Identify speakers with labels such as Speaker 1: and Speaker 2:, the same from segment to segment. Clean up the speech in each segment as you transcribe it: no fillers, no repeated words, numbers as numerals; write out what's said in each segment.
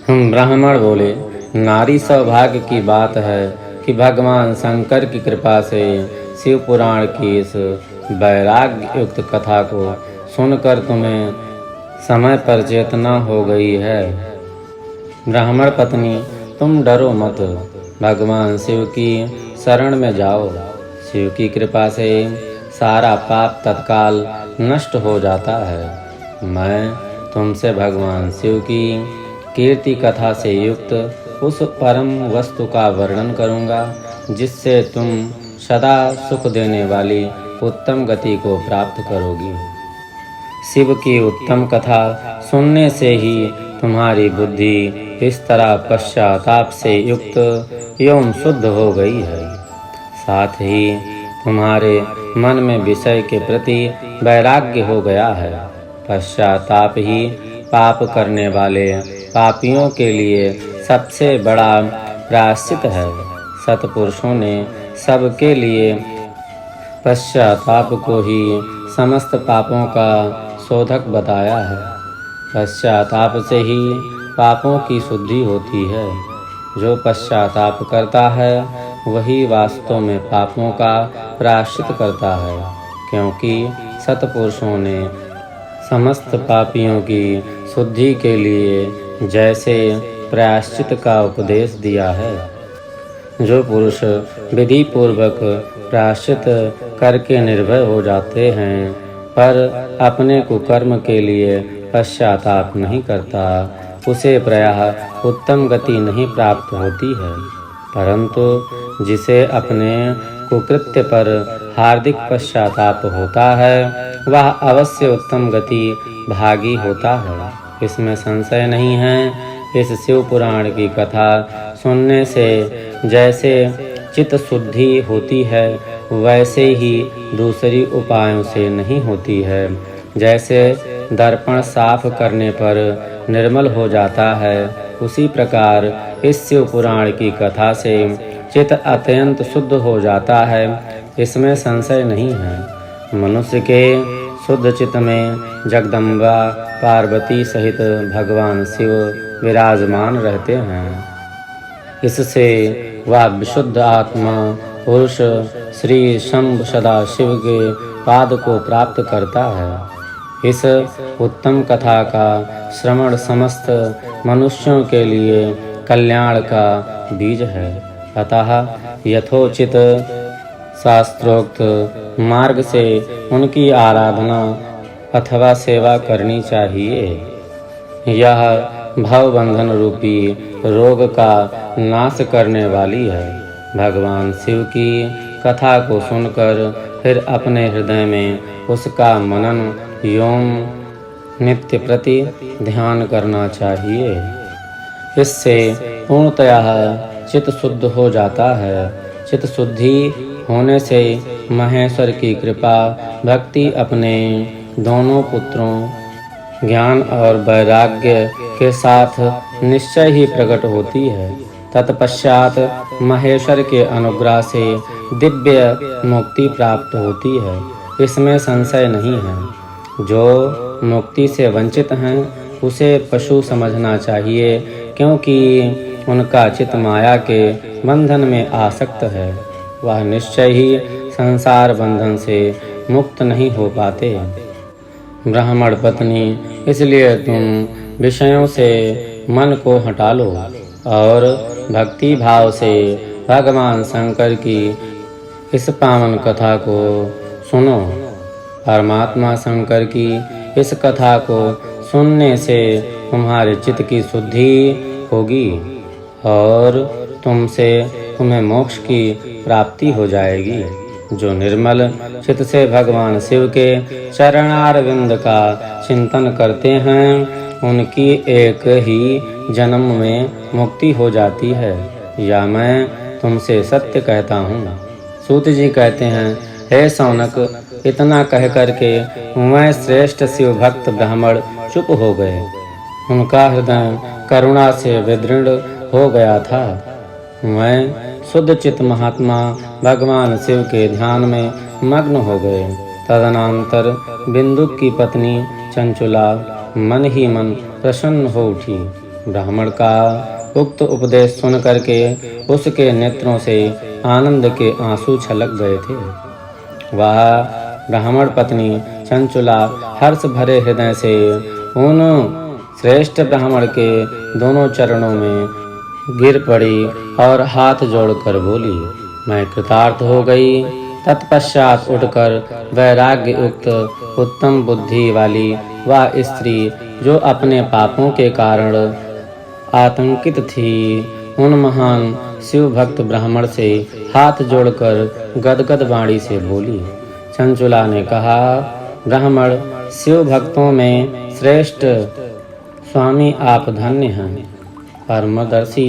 Speaker 1: ब्राह्मण बोले, नारी सौभाग्य की बात है कि भगवान शंकर की कृपा से शिव पुराण की इस वैराग्य युक्त कथा को सुनकर तुम्हें समय पर चेतना हो गई है। ब्राह्मण पत्नी, तुम डरो मत, भगवान शिव की शरण में जाओ। शिव की कृपा से सारा पाप तत्काल नष्ट हो जाता है। मैं तुमसे भगवान शिव की कीर्ति कथा से युक्त उस परम वस्तु का वर्णन करूँगा जिससे तुम सदा सुख देने वाली उत्तम गति को प्राप्त करोगी। शिव की उत्तम कथा सुनने से ही तुम्हारी बुद्धि इस तरह पश्चाताप से युक्त एवं शुद्ध हो गई है। साथ ही तुम्हारे मन में विषय के प्रति वैराग्य हो गया है। पश्चाताप ही पाप करने वाले पापियों के लिए सबसे बड़ा प्रायश्चित है। सत्पुरुषों ने सबके लिए पश्चाताप को ही समस्त पापों का शोधक बताया है। पश्चाताप से ही पापों की शुद्धि होती है। जो पश्चाताप करता है वही वास्तव में पापों का प्रायश्चित करता है, क्योंकि सत्पुरुषों ने समस्त पापियों की शुद्धि के लिए जैसे प्रायश्चित का उपदेश दिया है। जो पुरुष विधि पूर्वक प्रायश्चित करके निर्भय हो जाते हैं पर अपने कुकर्म के लिए पश्चाताप नहीं करता, उसे प्रायः उत्तम गति नहीं प्राप्त होती है। परंतु जिसे अपने कुकृत्य पर हार्दिक पश्चाताप होता है वह अवश्य उत्तम गति भागी होता है, इसमें संशय नहीं है। इस शिव पुराण की कथा सुनने से जैसे चित्त शुद्धि होती है वैसे ही दूसरी उपायों से नहीं होती है। जैसे दर्पण साफ करने पर निर्मल हो जाता है, उसी प्रकार इस शिव पुराण की कथा से चित्त अत्यंत शुद्ध हो जाता है, इसमें संशय नहीं है। मनुष्य के शुद्ध चित्त में जगदम्बा पार्वती सहित भगवान शिव विराजमान रहते हैं। इससे वह विशुद्ध आत्मा पुरुष श्री शंभ सदाशिव के पाद को प्राप्त करता है। इस उत्तम कथा का श्रवण समस्त मनुष्यों के लिए कल्याण का बीज है। अतः यथोचित शास्त्रोक्त मार्ग से उनकी आराधना अथवा सेवा करनी चाहिए। यह भवबंधन रूपी रोग का नाश करने वाली है। भगवान शिव की कथा को सुनकर फिर अपने हृदय में उसका मनन एवं नित्य प्रति ध्यान करना चाहिए। इससे पूर्णतः चित्त शुद्ध हो जाता है। चित्त शुद्धि होने से महेश्वर की कृपा भक्ति अपने दोनों पुत्रों ज्ञान और वैराग्य के साथ निश्चय ही प्रकट होती है। तत्पश्चात महेश्वर के अनुग्रह से दिव्य मुक्ति प्राप्त होती है, इसमें संशय नहीं है। जो मुक्ति से वंचित हैं उसे पशु समझना चाहिए, क्योंकि उनका चित्त माया के बंधन में आसक्त है। वह निश्चय ही संसार बंधन से मुक्त नहीं हो पाते। ब्राह्मण पत्नी, इसलिए तुम विषयों से मन को हटा लो और भक्ति भाव से भगवान शंकर की इस पावन कथा को सुनो। परमात्मा शंकर की इस कथा को सुनने से तुम्हारे चित्त की शुद्धि होगी और तुम्हें मोक्ष की प्राप्ति हो जाएगी। जो निर्मल चित्त से भगवान शिव के चरणारविंद का चिंतन करते हैं उनकी एक ही जन्म में मुक्ति हो जाती है। या मैं तुमसे सत्य कहता हूँ। सूत जी कहते हैं, हे शौनक, इतना कह करके वह श्रेष्ठ शिव भक्त ब्राह्मण चुप हो गए। उनका हृदय करुणा से विदृढ़ हो गया था। वह शुद्ध चित्त महात्मा भगवान शिव के ध्यान में मग्न हो गए। तदनंतर बिंदु की पत्नी चंचुला मन ही मन प्रसन्न हो उठी। ब्राह्मण का उक्त उपदेश सुन करके उसके नेत्रों से आनंद के आंसू छलक गए थे। वह ब्राह्मण पत्नी चंचुला हर्ष भरे हृदय से उन श्रेष्ठ ब्राह्मण के दोनों चरणों में गिर पड़ी और हाथ जोड़कर बोली, मैं कृतार्थ हो गई। तत्पश्चात उठकर वैराग्य युक्त उत्तम बुद्धि वाली वह स्त्री जो अपने पापों के कारण आतंकित थी, उन महान शिव भक्त ब्राह्मण से हाथ जोड़कर गदगद वाणी से बोली। चंचुला ने कहा, ब्राह्मण शिव भक्तों में श्रेष्ठ स्वामी आप धन्य हैं, परमदर्शी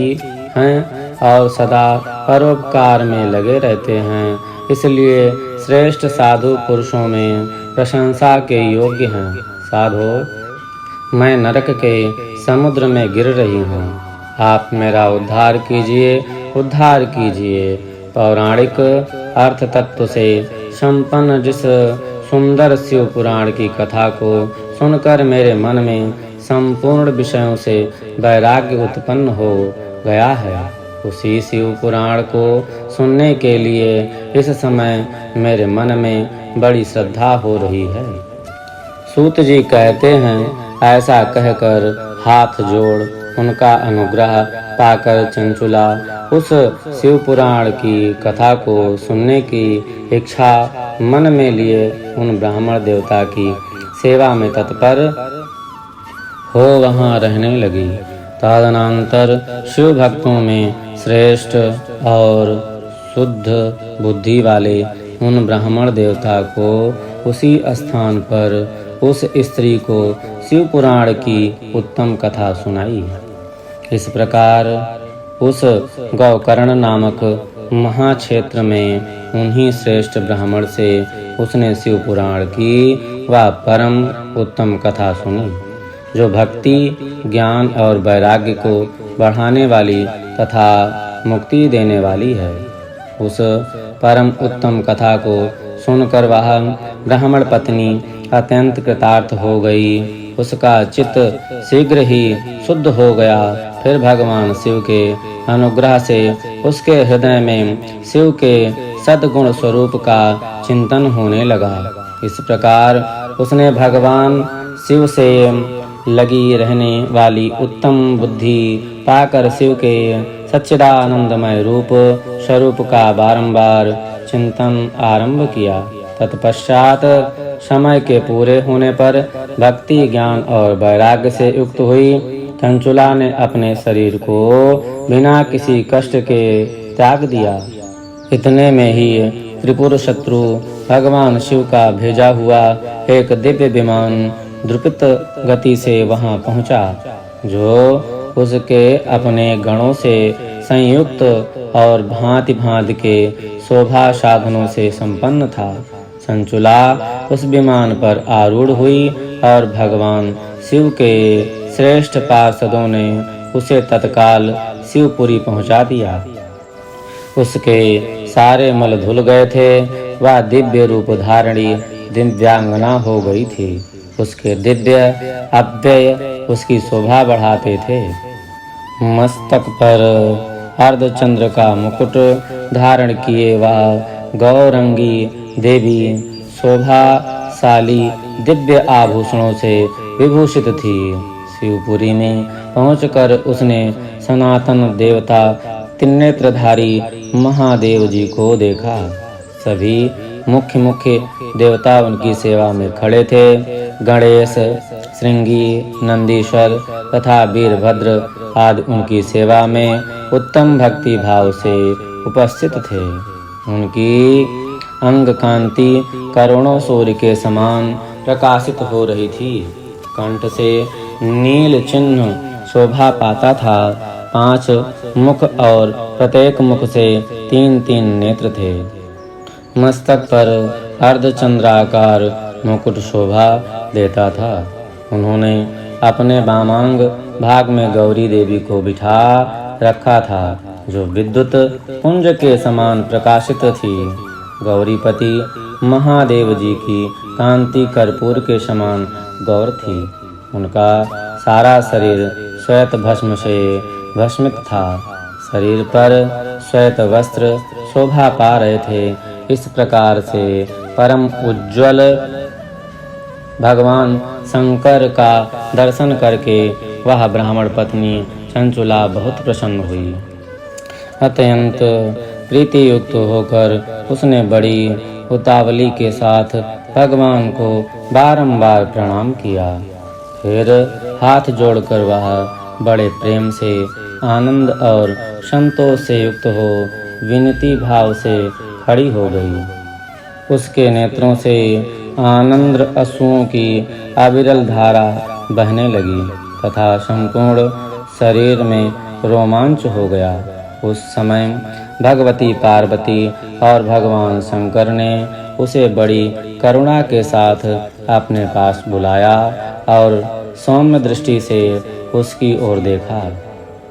Speaker 1: हैं और सदा परोपकार में लगे रहते हैं, इसलिए श्रेष्ठ साधु पुरुषों में प्रशंसा के योग्य हैं। साधो, मैं नरक के समुद्र में गिर रही हूँ, आप मेरा उद्धार कीजिए, उद्धार कीजिए। पौराणिक अर्थ तत्व से संपन्न जिस सुंदर शिव पुराण की कथा को सुनकर मेरे मन में संपूर्ण विषयों से वैराग्य उत्पन्न हो गया है, उसी शिव पुराण को सुनने के लिए इस समय मेरे मन में बड़ी श्रद्धा हो रही है। सूत जी कहते हैं, ऐसा कहकर हाथ जोड़ उनका अनुग्रह पाकर चंचुला उस शिव पुराण की कथा को सुनने की इच्छा मन में लिए उन ब्राह्मण देवता की सेवा में तत्पर हो वहाँ रहने लगी। तदनंतर शिव भक्तों में श्रेष्ठ और शुद्ध बुद्धि वाले उन ब्राह्मण देवता को उसी स्थान पर उस स्त्री को शिव पुराण की उत्तम कथा सुनाई। इस प्रकार उस गौकर्ण नामक महाक्षेत्र में उन्हीं श्रेष्ठ ब्राह्मण से उसने शिव पुराण की वह परम उत्तम कथा सुनी, जो भक्ति, ज्ञान और वैराग्य को बढ़ाने वाली तथा मुक्ति देने वाली है। उस परम उत्तम कथा को सुनकर वह ब्राह्मण पत्नी अत्यंत कृतार्थ हो गई। उसका चित्त शीघ्र ही शुद्ध हो गया। फिर भगवान शिव के अनुग्रह से उसके हृदय में शिव के सद्गुण स्वरूप का चिंतन होने लगा। इस प्रकार उसने भगवान शिव से लगी रहने वाली उत्तम बुद्धि पाकर शिव के सच्चिदानंदमय रूप स्वरूप का बारंबार चिंतन आरंभ किया। तत्पश्चात समय के पूरे होने पर भक्ति, ज्ञान और वैराग्य से युक्त हुई चंचुला ने अपने शरीर को बिना किसी कष्ट के त्याग दिया। इतने में ही त्रिपुर शत्रु भगवान शिव का भेजा हुआ एक दिव्य विमान द्रुपित गति से वहां पहुंचा, जो उसके अपने गणों से संयुक्त और भांति भांति के शोभा साधनों से संपन्न था। चंचुला उस विमान पर आरूढ़ हुई और भगवान शिव के श्रेष्ठ पार्षदों ने उसे तत्काल शिवपुरी पहुंचा दिया। उसके सारे मल धुल गए थे। वह दिव्य रूप धारणी दिव्यांगना हो गई थी। उसके दिव्य अव्यय उसकी शोभा बढ़ाते थे। मस्तक पर अर्धचंद्र का मुकुट धारण किए वह गौरंगी देवी शोभाशाली दिव्य आभूषणों से विभूषित थी। शिवपुरी में पहुंचकर उसने सनातन देवता त्रिनेत्रधारी महादेव जी को देखा। सभी मुख्य मुख्य देवता उनकी सेवा में खड़े थे। गणेश, श्रृंगी, नंदीश्वर तथा वीरभद्र आदि उनकी सेवा में उत्तम भक्ति भाव से उपस्थित थे। उनकी अंग कांति करोड़ों सूर्य के समान प्रकाशित हो रही थी। कंठ से नील चिन्ह शोभा पाता था। 5 मुख और प्रत्येक मुख से 3-3 नेत्र थे। मस्तक पर अर्धचंद्राकार मुकुट शोभा देता था। उन्होंने अपने वामांग भाग में गौरी देवी को बिठा रखा था, जो विद्युत पुंज के समान प्रकाशित थी। गौरीपति महादेव जी की कांति कर्पूर के समान गौर थी। उनका सारा शरीर श्वेत भस्म से भस्मित था। शरीर पर श्वेत वस्त्र शोभा पा रहे थे। इस प्रकार से परम उज्ज्वल भगवान शंकर का दर्शन करके वह ब्राह्मण पत्नी चंचुला बहुत प्रसन्न हुई। अत्यंत प्रीति युक्त होकर उसने बड़ी उतावली के साथ भगवान को बारंबार प्रणाम किया। फिर हाथ जोड़कर वह बड़े प्रेम से, आनंद और संतोष से युक्त हो विनती भाव से खड़ी हो गई। उसके नेत्रों से आनंद अश्रुओं की अविरल धारा बहने लगी तथा संपूर्ण शरीर में रोमांच हो गया। उस समय भगवती पार्वती और भगवान शंकर ने उसे बड़ी करुणा के साथ अपने पास बुलाया और सौम्य दृष्टि से उसकी ओर देखा।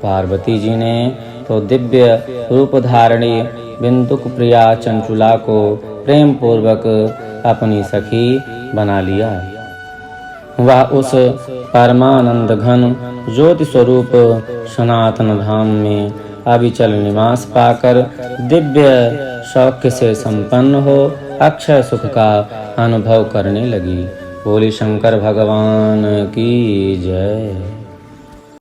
Speaker 1: पार्वती जी ने तो दिव्य रूप धारणी बिंदुक प्रिया चंचुला को प्रेम पूर्वक अपनी सखी बना लिया। वह उस परमानंद घन ज्योति स्वरूप सनातन धाम में अविचल निवास पाकर दिव्य सौख्य से संपन्न हो अक्षय सुख का अनुभव करने लगी। बोली शंकर भगवान की जय।